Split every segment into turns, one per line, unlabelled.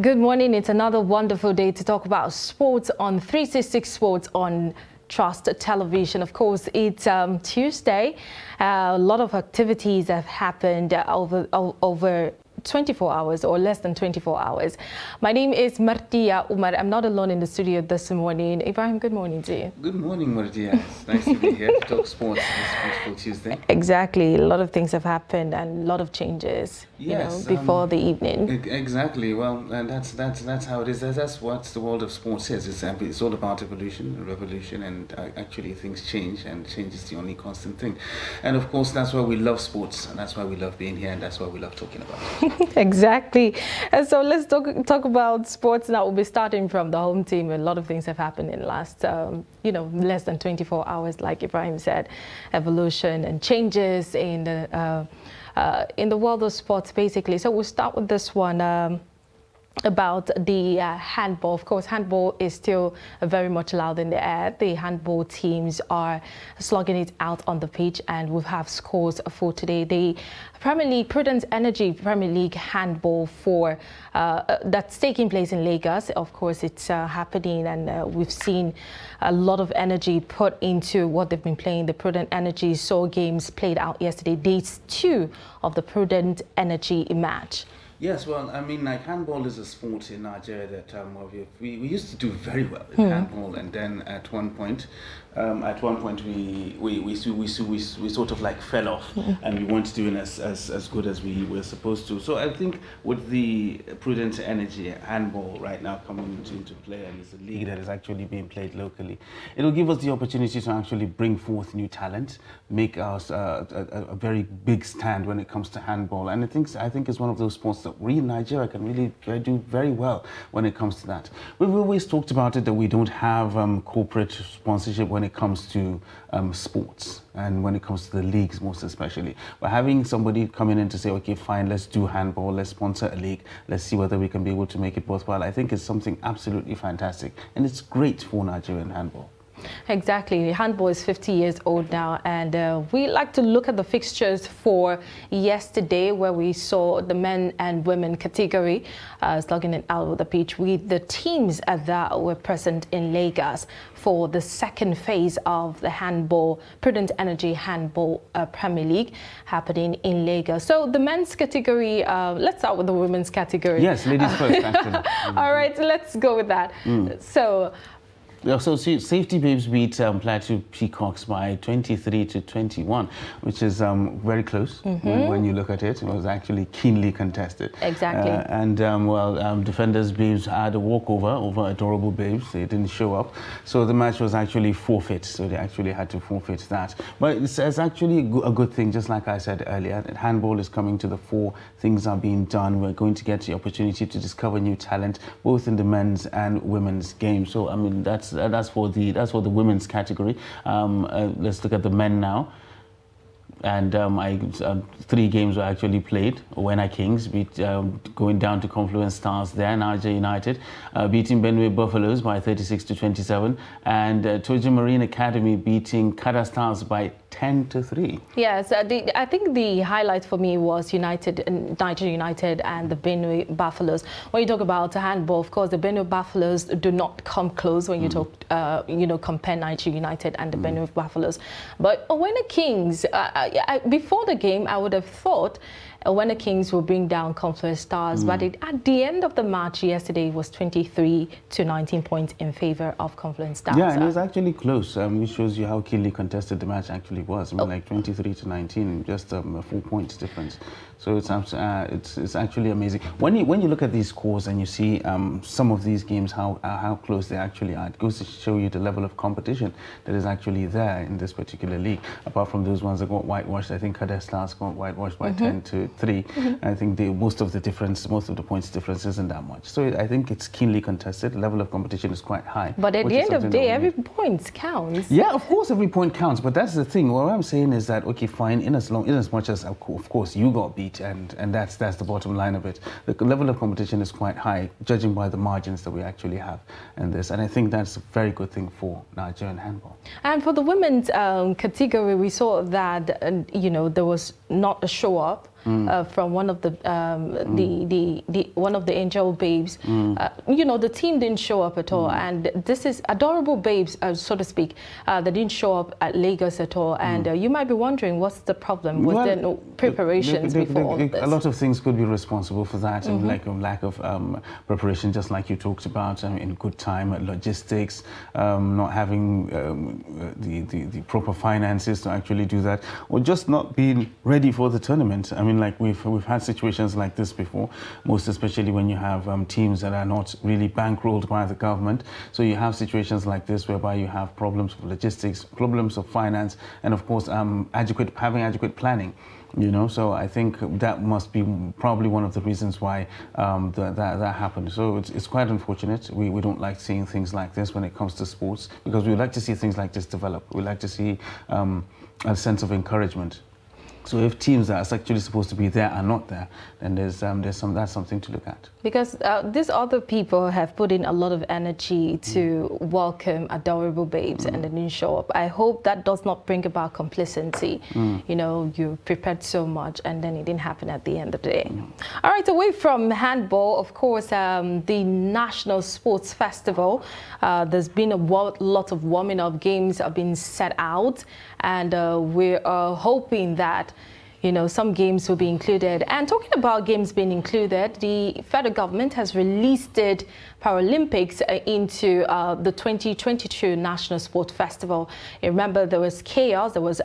Good morning. It's another wonderful day to talk about sports on 366 Sports on Trust Television. Of course, it's Tuesday. A lot of activities have happened over 24 hours or less than 24 hours. My name is Martia Umar. I'm not alone in the studio this morning. Ibrahim, good morning to you.
Good morning, Martia. It's nice to be here to talk sports this beautiful Tuesday.
Exactly. A lot of things have happened and a lot of changes,
yes,
before the evening.
Exactly. Well, and that's how it is. That's what the world of sports is. It's all about evolution and revolution, and actually things change, and change is the only constant thing. And of course, that's why we love sports, and that's why we love being here, and that's why we love talking about it.
Exactly. And so let's talk about sports now. We'll be starting from the home team. A lot of things have happened in the last, less than 24 hours, like Ibrahim said. Evolution and changes in the world of sports, basically. So we'll start with this one. About the handball. Of course, handball is still very much loud in the air. The handball teams are slugging it out on the pitch, and we have scores for today. The Premier League, Prudent Energy Premier League handball for that's taking place in Lagos. Of course, it's happening, and we've seen a lot of energy put into what they've been playing. The Prudent Energy saw games played out yesterday. Day 2 of the Prudent Energy match.
Yes, well, I mean, like, handball is a sport in Nigeria that we used to do very well in handball, and then at one point we sort of like fell off, and we weren't doing as good as we were supposed to. So I think with the Prudent Energy handball right now coming into play, and it's a league that is actually being played locally, it'll give us the opportunity to actually bring forth new talent, make us a very big stand when it comes to handball. And I think it's one of those sports that we in Nigeria can really do very well when it comes to that. We've always talked about it, that we don't have corporate sponsorship when it comes to sports, and when it comes to the leagues most especially. But having somebody coming in to say, okay, fine, let's do handball, let's sponsor a league, let's see whether we can be able to make it worthwhile, I think it's something absolutely fantastic, and it's great for Nigerian handball.
Exactly. Handball is 50 years old now, and we like to look at the fixtures for yesterday, where we saw the men and women category slugging it out of the pitch with the teams that were present in Lagos for the second phase of the handball, Prudent Energy Handball Premier League happening in Lagos. So the men's category, let's start with the women's category.
Yes, ladies first, actually.
All right, let's go with that.
So Safety Babes beat Plateau Peacocks by 23-21, which is very close when you look at it. It was actually keenly contested.
Exactly.
Defenders Babes had a walkover over Adorable Babes. They didn't show up. So the match was actually forfeit. So they actually had to forfeit that. But it's actually a good thing, just like I said earlier, that handball is coming to the fore. Things are being done. We're going to get the opportunity to discover new talent, both in the men's and women's game. So, I mean, that's for the women's category. Let's look at the men now. And 3 games were actually played. Owena Kings going down to Confluence Stars there. Niger United beating Benue Buffaloes by 36-27, and Tojo Marine Academy beating Kada Stars by 10-3.
Yes, I think the highlight for me was Niger United and the Benue Buffaloes. When you talk about handball, of course, the Benue Buffaloes do not come close when you talk, compare Niger United and the Benue Buffaloes. But Owena Kings, before the game, I would have thought Owena Kings will bring down Confluence Stars, but at the end of the match yesterday, it was 23-19 points in favor of Confluence Stars.
Yeah, and it was actually close, which shows you how keenly contested the match actually was. I mean, like 23-19, just a 4 points difference. So it's actually amazing. When you look at these scores and you see some of these games, how close they actually are, it goes to show you the level of competition that is actually there in this particular league. Apart from those ones that got whitewashed, I think Kada Stars got whitewashed by 10-3. I think most of the points difference isn't that much. So I think it's keenly contested. The level of competition is quite high.
But at the end of the day, every point counts.
Yeah, of course, every point counts. But that's the thing. What I'm saying is that, okay, fine, in as much as of course you got beat, and that's the bottom line of it. The level of competition is quite high, judging by the margins that we actually have in this. And I think that's a very good thing for Nigerian handball.
And for the women's category, we saw that there was not a show up from one of the one of the Angel babes. You know, the team didn't show up at all, and this is adorable babes, so to speak. They didn't show up at Lagos at all, and you might be wondering what's the problem. Was there no preparations before all of this?
A lot of things could be responsible for that, and like a lack of preparation, just like you talked about, in good time, logistics, not having the proper finances to actually do that, or just not being ready for the tournament. I mean, like we've had situations like this before, most especially when you have teams that are not really bankrolled by the government. So you have situations like this whereby you have problems with logistics, problems of finance, and of course having adequate planning. You know, so I think that must be probably one of the reasons why that happened. So it's quite unfortunate. We don't like seeing things like this when it comes to sports, because we would like to see things like this develop. We like to see a sense of encouragement. So if teams that are actually supposed to be there are not there, then that's something to look at.
Because these other people have put in a lot of energy to welcome adorable babes and they didn't show up. I hope that does not bring about complacency. You know, you prepared so much and then it didn't happen at the end of the day. All right, away from handball, of course, the National Sports Festival, there's been a lot of warming up games have been set out, and we're hoping that you know, some games will be included. And talking about games being included, the federal government has released the Paralympics into the 2022 National Sport Festival. You remember there was chaos, there was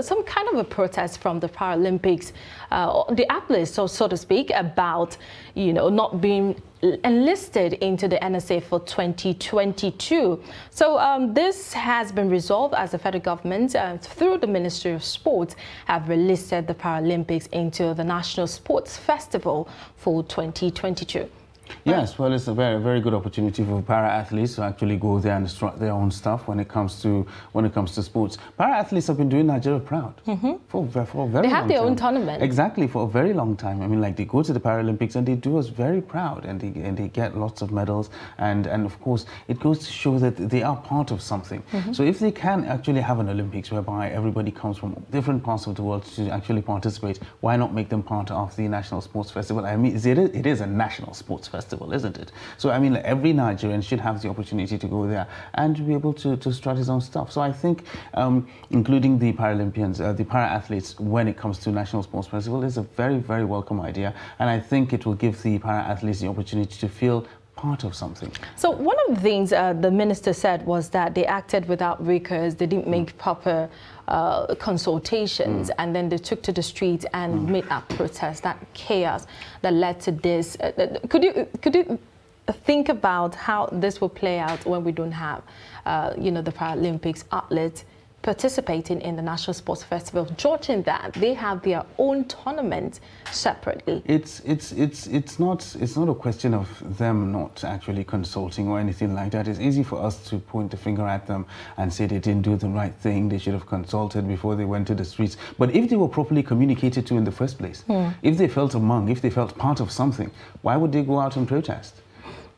some kind of a protest from the Paralympics, the athletes, so to speak, about, you know, not being enlisted into the NSA for 2022. So this has been resolved as the federal government, through the Ministry of Sport, have released the Paralympics into the National Sports Festival for 2022.
Yes, well, it's a very good opportunity for para-athletes to actually go there and strut their own stuff when it comes to sports. Para-athletes have been doing Nigeria proud for a very long time.
They have their own tournament.
Exactly, for a very long time. I mean, like, they go to the Paralympics and they do us very proud, and they get lots of medals, and of course it goes to show that they are part of something. So if they can actually have an Olympics whereby everybody comes from different parts of the world to actually participate, why not make them part of the National Sports Festival? I mean, it is a national sports festival, isn't it? So I mean, like, every Nigerian should have the opportunity to go there and to be able to strut his own stuff. So I think including the Paralympians, the para-athletes, when it comes to National Sports Festival, is a very welcome idea, and I think it will give the para-athletes the opportunity to feel part of something. So
one of the things the minister said was that they acted without recourse, they didn't make proper consultations, and then they took to the streets and made that protest, that chaos that led to this. Could you think about how this will play out when we don't have, you know, the Paralympics Outlet participating in the National Sports Festival, judging that they have their own tournament separately?
It's not a question of them not actually consulting or anything like that. It's easy for us to point the finger at them and say they didn't do the right thing, they should have consulted before they went to the streets. But if they were properly communicated to in the first place, if they felt if they felt part of something, why would they go out and protest?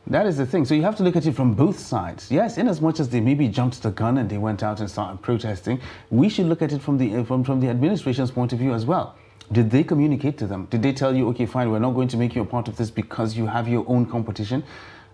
That is the thing. So you have to look at it from both sides. Yes, in as much as they maybe jumped the gun and they went out and started protesting, we should look at it from the administration's point of view as well. Did they communicate to them? Did they tell you, okay, fine, we're not going to make you a part of this because you have your own competition?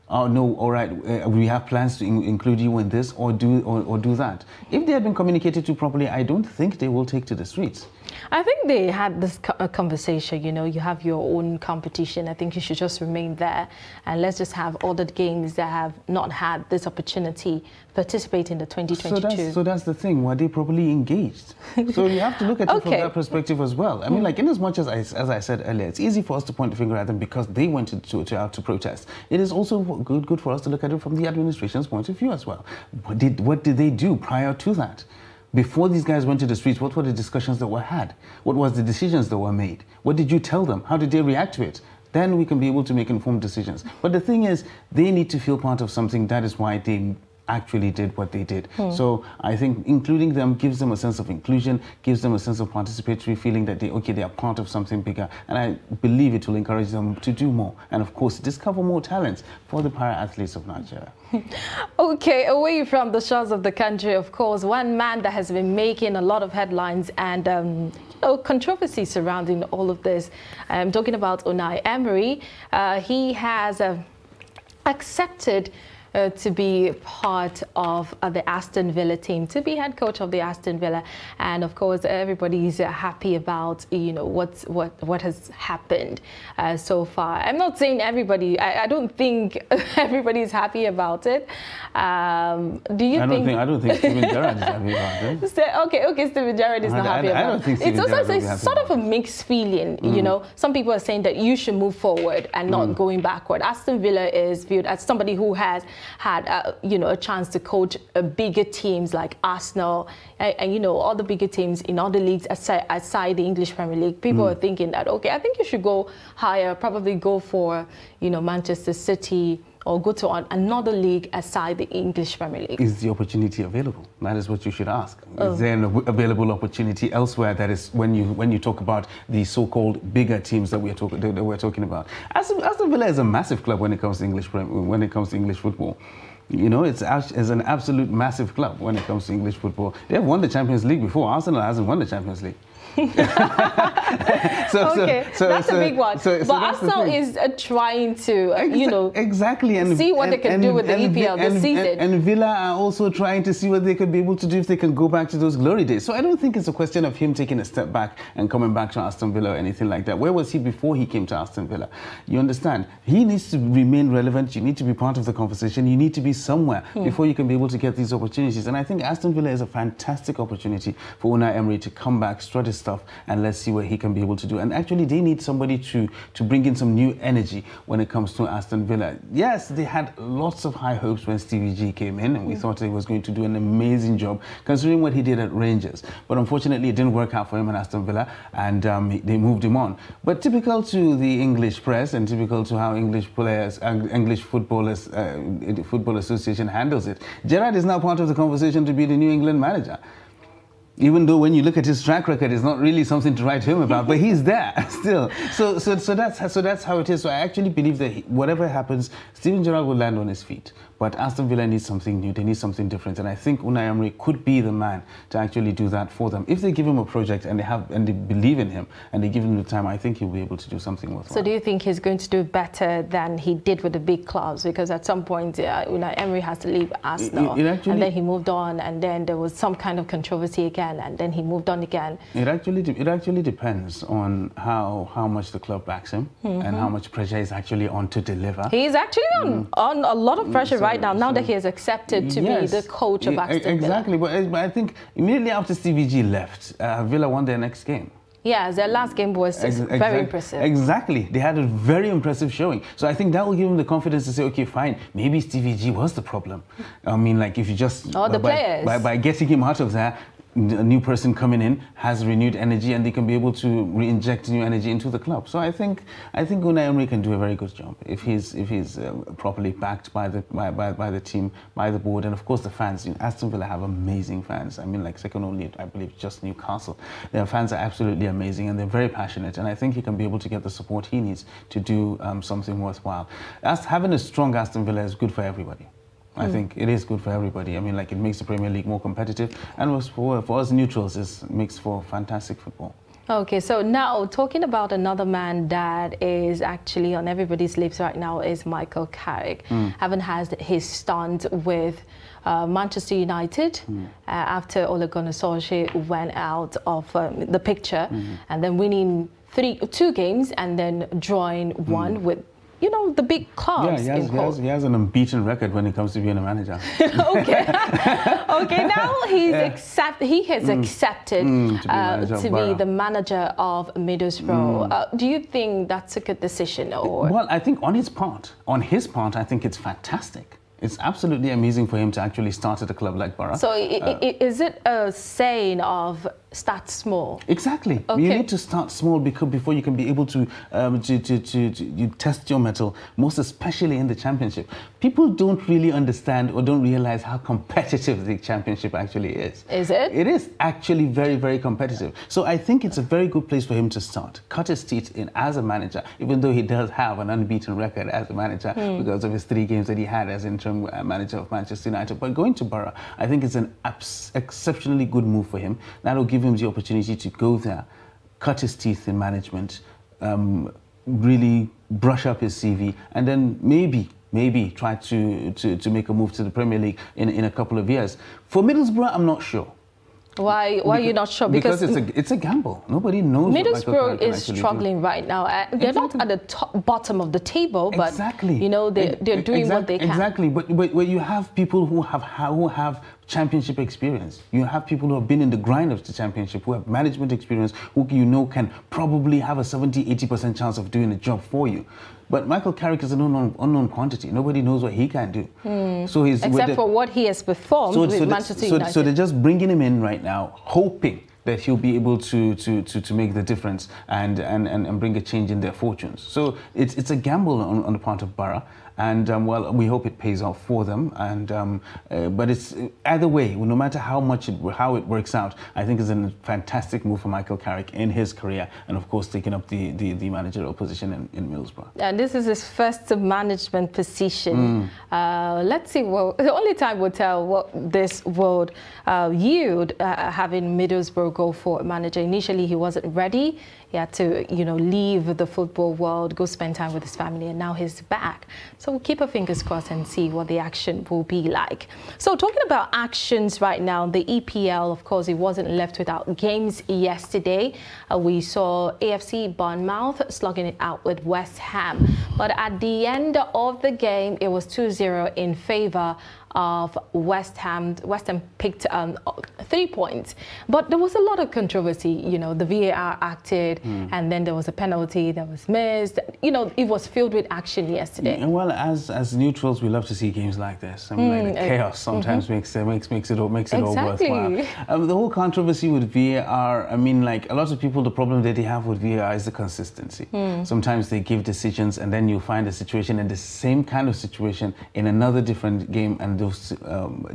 Oh, no, all right, we have plans to include you in this, or do that. If they had been communicated to properly, I don't think they will take to the streets.
I think they had this conversation, you know, you have your own competition. I think you should just remain there, and let's just have other games that have not had this opportunity participate in the 2022.
So that's the thing, were they properly engaged? So you have to look at it from that perspective as well. I mean, like, in as much as I said earlier, it's easy for us to point the finger at them because they went out to protest. It is also good for us to look at it from the administration's point of view as well. What did they do prior to that? Before these guys went to the streets, what were the discussions that were had? What was the decisions that were made? What did you tell them? How did they react to it? Then we can be able to make informed decisions. But the thing is, they need to feel part of something. That is why they actually did what they did. So I think including them gives them a sense of inclusion, gives them a sense of participatory feeling that they are part of something bigger. And I believe it will encourage them to do more. And of course, discover more talents for the para-athletes of Nigeria.
Okay, away from the shores of the country, of course, one man that has been making a lot of headlines and controversy surrounding all of this. I'm talking about Unai Emery. He has accepted to be part of the Aston Villa team, to be head coach of the Aston Villa, and of course everybody's happy about what has happened so far. I'm not saying everybody. I don't think everybody's happy about it. Do you think? I don't think Steven Gerrard is happy about it. Okay, Steven Gerrard is not happy about it. I don't think Steven Gerrard is happy. It's sort of a mixed feeling. You know, some people are saying that you should move forward and not going backward. Aston Villa is viewed as somebody who has had a chance to coach bigger teams like Arsenal and all the bigger teams in other leagues aside the English Premier League. People are thinking that, okay, I think you should go higher, probably go for Manchester City, or go to another league aside the English Premier League.
Is the opportunity available? That is what you should ask. Is there an available opportunity elsewhere? That is when you talk about the so-called bigger teams that we're talking about. Aston Villa is a massive club when it comes to English football. It's an absolute massive club when it comes to English football. They have won the Champions League before. Arsenal hasn't won the Champions League.
That's a big one. But Arsenal is trying to,
exactly, and
see what they can do with the EPL this season.
And Villa are also trying to see what they could be able to do if they can go back to those glory days. So I don't think it's a question of him taking a step back and coming back to Aston Villa or anything like that. Where was he before he came to Aston Villa? You understand? He needs to remain relevant. You need to be part of the conversation. You need to be somewhere before you can be able to get these opportunities. And I think Aston Villa is a fantastic opportunity for Unai Emery to come back, strut his stuff, and let's see what he can be able to do. And actually, they need somebody to bring in some new energy when it comes to Aston Villa. Yes, they had lots of high hopes when Stevie G came in, and we thought he was going to do an amazing job, considering what he did at Rangers. But unfortunately, it didn't work out for him at Aston Villa, and they moved him on. But typical to the English press, and typical to how English Football Association handles it, Gerrard is now part of the conversation to be the New England manager. Even though when you look at his track record, it's not really something to write home about, but he's there still. So that's how it is. So I actually believe that whatever happens, Steven Gerrard will land on his feet. But Aston Villa needs something new. They need something different. And I think Unai Emery could be the man to actually do that for them. If they give him a project and they believe in him and they give him the time, I think he'll be able to do something worthwhile.
So do you think he's going to do better than he did with the big clubs? Because at some point, Unai Emery has to leave Arsenal. And then he moved on, and then there was some kind of controversy again, and then he moved on again.
It actually depends on how much the club backs him and how much pressure is actually on to deliver.
He's actually on a lot of pressure right now that he has accepted to be the coach of Aston Villa.
Exactly, but I think immediately after Stevie G left, Villa won their next game.
Yeah, their last game was very impressive.
Exactly. They had a very impressive showing. So I think that will give him the confidence to say, okay, fine, maybe Stevie G was the problem. I mean, like if you just... By getting him out of there, a new person coming in has renewed energy, and they can be able to re-inject new energy into the club. So I think Unai Emery can do a very good job if he's properly backed by the team, by the board, and of course the fans. Aston Villa have amazing fans. I mean, like second only, I believe, just Newcastle. Their fans are absolutely amazing, and they're very passionate. And I think he can be able to get the support he needs to do something worthwhile. Having a strong Aston Villa is good for everybody. I think it is good for everybody. I mean, like, it makes the Premier League more competitive, and for us neutrals, it makes for fantastic football.
Okay, so now talking about another man that is actually on everybody's lips right now is Micheal Carrick. Having had his stunt with Manchester United after Ole Gunnar Solskjaer went out of the picture, and then winning two games and then drawing one with the big clubs.
Yeah, he has an unbeaten record when it comes to being a manager.
Okay. Now he has accepted to be the manager of Middlesbrough. Do you think that's a good decision? Or?
Well, I think on his part, I think it's fantastic. It's absolutely amazing for him to actually start at a club like Borough.
So is it a saying of start small.
Exactly.
Okay.
You need to start small before you can be able to you test your mettle, most especially in the championship. People don't really understand or don't realize how competitive the championship actually is.
Is it?
It is actually very, very competitive. So I think it's a very good place for him to start. Cut his teeth in as a manager, even though he does have an unbeaten record as a manager because of his 3 games that he had as interim manager of Manchester United. But going to Borough, I think it's an exceptionally good move for him. That'll give him the opportunity to go there, cut his teeth in management, really brush up his CV, and then maybe try to make a move to the Premier League in a couple of years. For Middlesbrough, I'm not sure.
Why are you not sure?
Because it's a gamble. Nobody knows.
Middlesbrough is struggling right now. They're not at the bottom of the table, but you know they're doing what they can.
Exactly, but you have people who have championship experience. You have people who have been in the grind of the championship, who have management experience, who you know can probably have a 70–80% chance of doing a job for you. But Micheal Carrick is an unknown quantity. Nobody knows what he can do. So
except for what he has performed with Manchester United.
So they're just bringing him in right now, hoping that he'll be able to make the difference and bring a change in their fortunes. So it's a gamble on the part of Borough. And well, we hope it pays off for them. And but it's either way, no matter how it works out, I think it's a fantastic move for Micheal Carrick in his career, and of course taking up the managerial position in Middlesbrough.
And this is his first management position. Let's see. Well, the only time will tell what this would yield. Having Middlesbrough go for a manager. Initially, he wasn't ready. He had to, leave the football world, go spend time with his family, and now he's back. So we'll keep our fingers crossed and see what the action will be like. So talking about actions right now, the EPL, of course, it wasn't left without games yesterday. We saw AFC Bournemouth slugging it out with West Ham. But at the end of the game, it was 2-0 in favour of West Ham. West Ham picked 3 points, but there was a lot of controversy. The VAR acted, and then there was a penalty that was missed. It was filled with action yesterday.
Well, as neutrals, we love to see games like this. I mean, like the chaos sometimes makes it all worthwhile. The whole controversy with VAR. I mean, like a lot of people, the problem that they have with VAR is the consistency. Sometimes they give decisions, and then you find a situation in the same kind of situation in another different game, and those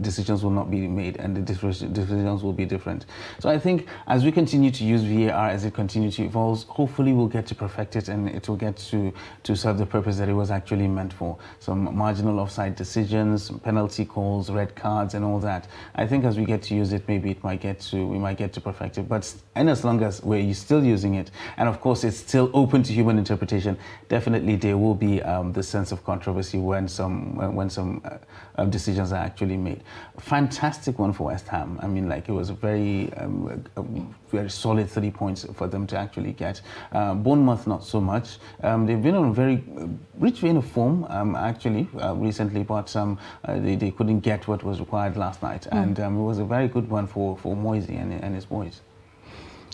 decisions will not be made, and the decisions will be different. So I think as we continue to use VAR, as it continues to evolve, hopefully we'll get to perfect it, and it will get to serve the purpose that it was actually meant for. Some marginal offside decisions, penalty calls, red cards, and all that. I think as we get to use it, maybe we might get to perfect it. But as long as we're still using it, and of course it's still open to human interpretation, definitely there will be the sense of controversy when some decisions are actually made. Fantastic one for West Ham. I mean, like, it was a very solid 3 points for them to actually get. Bournemouth, not so much. They've been on a very rich vein of form, actually, recently, but they couldn't get what was required last night. And it was a very good one for Moisey and his boys.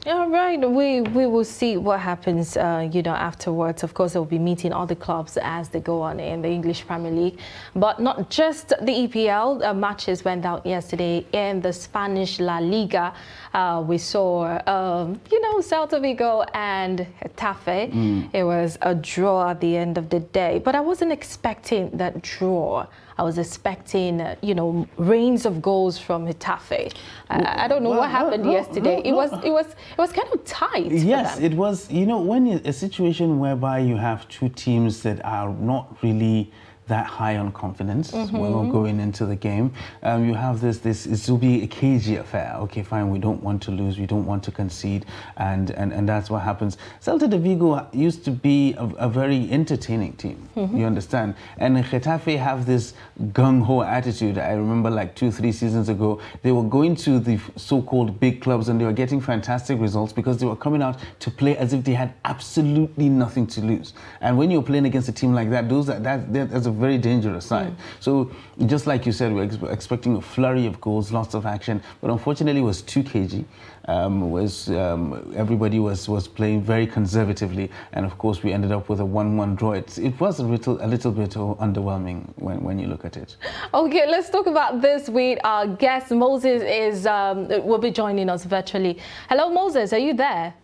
All right, we will see what happens, afterwards. Of course, they'll be meeting all the clubs as they go on in the English Premier League. But not just the EPL. Matches went out yesterday in the Spanish La Liga. We saw, Celta, Vigo and Getafe. It was a draw at the end of the day. But I wasn't expecting that draw. I was expecting, rains of goals from Getafe. I don't know what happened yesterday. It was kind of tight.
Yes, it was. When a situation whereby you have two teams that are not really that high on confidence when going into the game, you have this it will be a cagey affair. Okay, fine, we don't want to lose, we don't want to concede, and that's what happens. Celta de Vigo used to be a very entertaining team, you understand, and Getafe have this gung-ho attitude. I remember like 2-3 seasons ago, they were going to the so-called big clubs and they were getting fantastic results because they were coming out to play as if they had absolutely nothing to lose. And when you're playing against a team like that, that's a very dangerous side. So just like you said, we're expecting a flurry of goals, lots of action, but unfortunately it was too cagey. Everybody was playing very conservatively, and of course we ended up with a 1-1 draw. It was a little bit underwhelming when you look at it.
Okay, let's talk about this with our guest. Moses will be joining us virtually. Hello, Moses, are you there?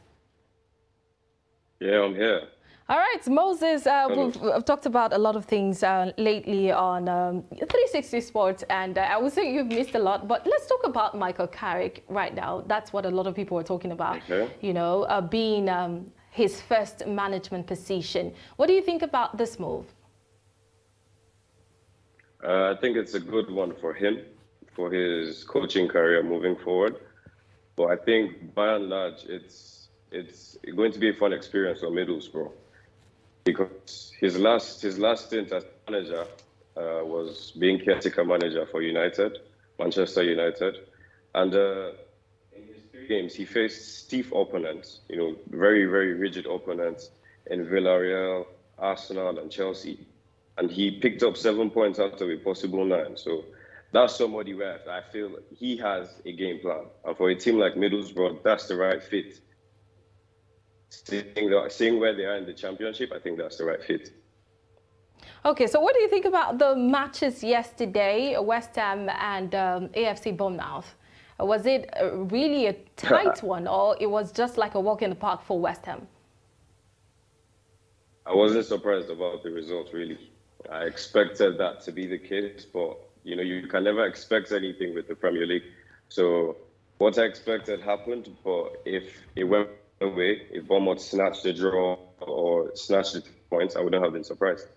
Yeah, I'm here.
All right, Moses, we've talked about a lot of things lately on 360 Sports, and I would say you've missed a lot, but let's talk about Micheal Carrick right now. That's what a lot of people are talking about, you know, being his first management position. What do you think about this move?
I think it's a good one for him, for his coaching career moving forward. But I think, by and large, it's going to be a fun experience for Middlesbrough. Because his last stint as manager was being caretaker manager for Manchester United, and in his 3 games he faced stiff opponents, you know, very rigid opponents in Villarreal, Arsenal, and Chelsea, and he picked up 7 points out of a possible 9. So that's somebody where I feel he has a game plan, and for a team like Middlesbrough, that's the right fit. Seeing where they are in the championship, I think that's the right fit.
Okay, so what do you think about the matches yesterday, West Ham and AFC Bournemouth? Was it really a tight one, or it was just like a walk in the park for West Ham?
I wasn't surprised about the result, really. I expected that to be the case, but you know, you can never expect anything with the Premier League. So what I expected happened, but if it went away, if Bournemouth snatched the draw or snatched the points, I wouldn't have been surprised.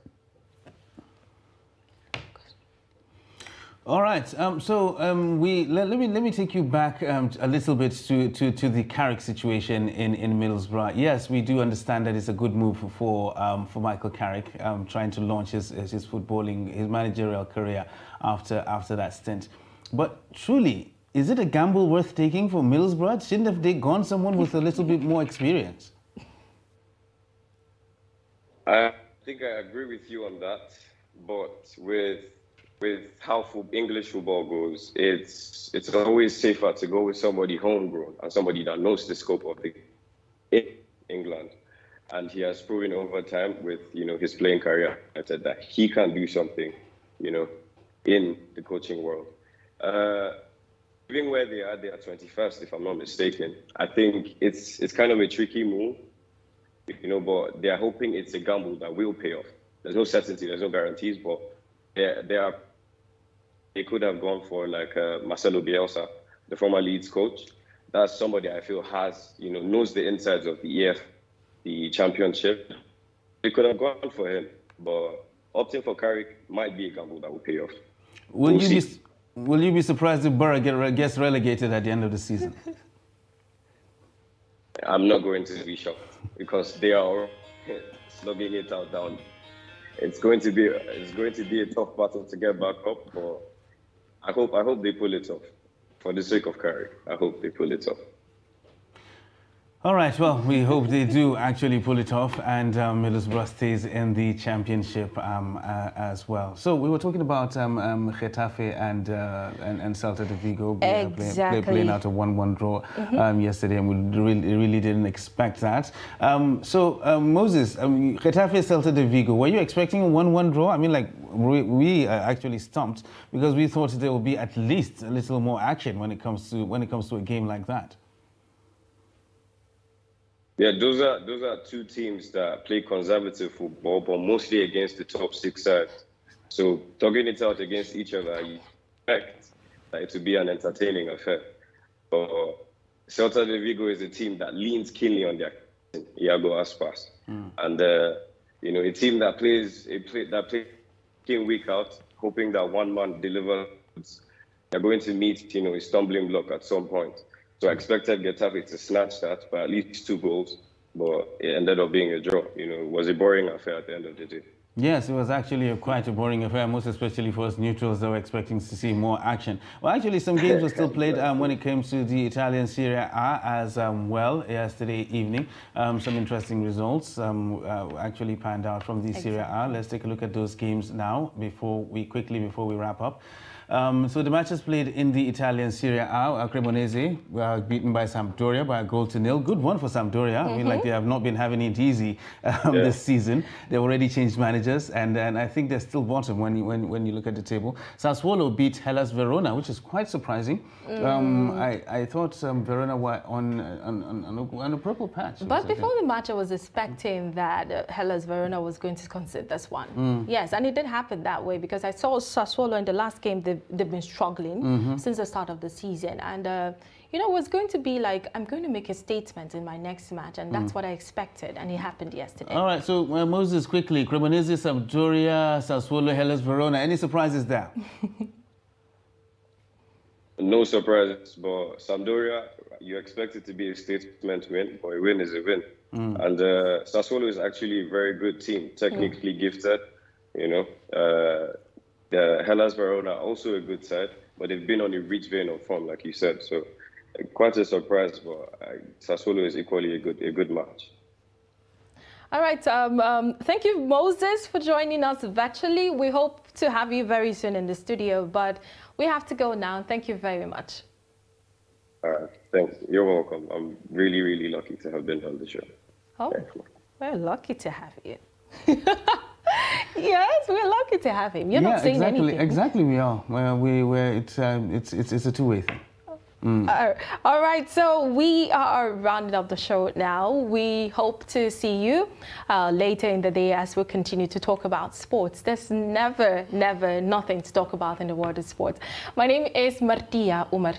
All right. Let me take you back a little bit to the Carrick situation in Middlesbrough. Yes, we do understand that it's a good move for Micheal Carrick, trying to launch his footballing, his managerial career after that stint. But truly, is it a gamble worth taking for Middlesbrough? Shouldn't have they gone someone with a little bit more experience?
I think I agree with you on that, but with how English football goes, it's always safer to go with somebody homegrown and somebody that knows the scope of in England. And he has proven over time with, you know, his playing career that he can do something, you know, in the coaching world. Even where they are 21st, if I'm not mistaken, I think it's kind of a tricky move, you know, but they are hoping it's a gamble that will pay off. There's no certainty, there's no guarantees, but they could have gone for like Marcelo Bielsa, the former Leeds coach. That's somebody I feel has, you know, knows the insides of the championship. They could have gone for him, but opting for Carrick might be a gamble that will pay off.
Will you be surprised if Borough gets relegated at the end of the season?
I'm not going to be shocked because they are slugging it out down. It's going to be a tough battle to get back up, but I hope they pull it off. For the sake of Carrick, I hope they pull it off.
All right, well, we hope they do actually pull it off and Middlesbrough stays in the championship as well. So we were talking about Getafe and Celta de Vigo playing out a 1-1 draw yesterday, and we really didn't expect that. Moses, Getafe, Celta de Vigo, were you expecting a 1-1 draw? I mean, like, we actually stumped because we thought there would be at least a little more action when it comes to a game like that.
Yeah, those are two teams that play conservative football, but mostly against the top 6 sides. So talking it out against each other, you expect that it to be an entertaining affair. But Celta de Vigo is a team that leans keenly on their captain, Iago Aspas, and you know, a team that plays week out, hoping that one man delivers. They're going to meet, you know, a stumbling block at some point. So I expected Getafe to snatch that by at least 2 goals, but it ended up being a draw. You know, it was a boring affair at the end of the day.
Yes, it was actually quite a boring affair, most especially for us neutrals that were expecting to see more action. Well, actually, some games were still played when it came to the Italian Serie A as well yesterday evening. Some interesting results actually panned out from the Serie A. Let's take a look at those games now before we wrap up. So the matches played in the Italian Serie A. Cremonese were beaten by Sampdoria by a 0-0. Good one for Sampdoria. I mean, like, they have not been having it easy this season. They've already changed managers, and I think they're still bottom when you look at the table. Sassuolo beat Hellas Verona, which is quite surprising. I thought Verona were on a purple patch.
But before the match, I was expecting that Hellas Verona was going to concede this one. Yes, and it did happen that way, because I saw Sassuolo in the last game. They've been struggling since the start of the season, and you know, it was going to be like, I'm going to make a statement in my next match, and that's what I expected, and it happened yesterday. All
right, so Moses, quickly, Cremonese, Sampdoria, Sassuolo, Hellas Verona, any surprises there?
No surprises, but Sampdoria, you expect it to be a statement win, but a win is a win. And Sassuolo is actually a very good team, technically gifted, you know. Hellas Verona, also a good side, but they've been on a rich vein of form, like you said. So quite a surprise, but Sassuolo is equally a good match.
All right. Thank you, Moses, for joining us virtually. We hope to have you very soon in the studio, but we have to go now. Thank you very much.
Thanks. You're welcome. I'm really, really lucky to have been on the show.
Oh, we're lucky to have you. Yes, we're lucky to have him. You're not saying anything.
Exactly, we are. It's a two-way thing.
All right, so we are rounding up the show now. We hope to see you later in the day as we continue to talk about sports. There's never nothing to talk about in the world of sports. My name is Martia Umar.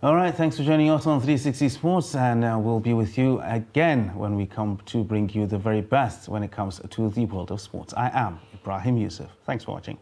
All right, thanks for joining us on 360 Sports, and we'll be with you again when we come to bring you the very best when it comes to the world of sports. I am Ibrahim Yusuf. Thanks for watching.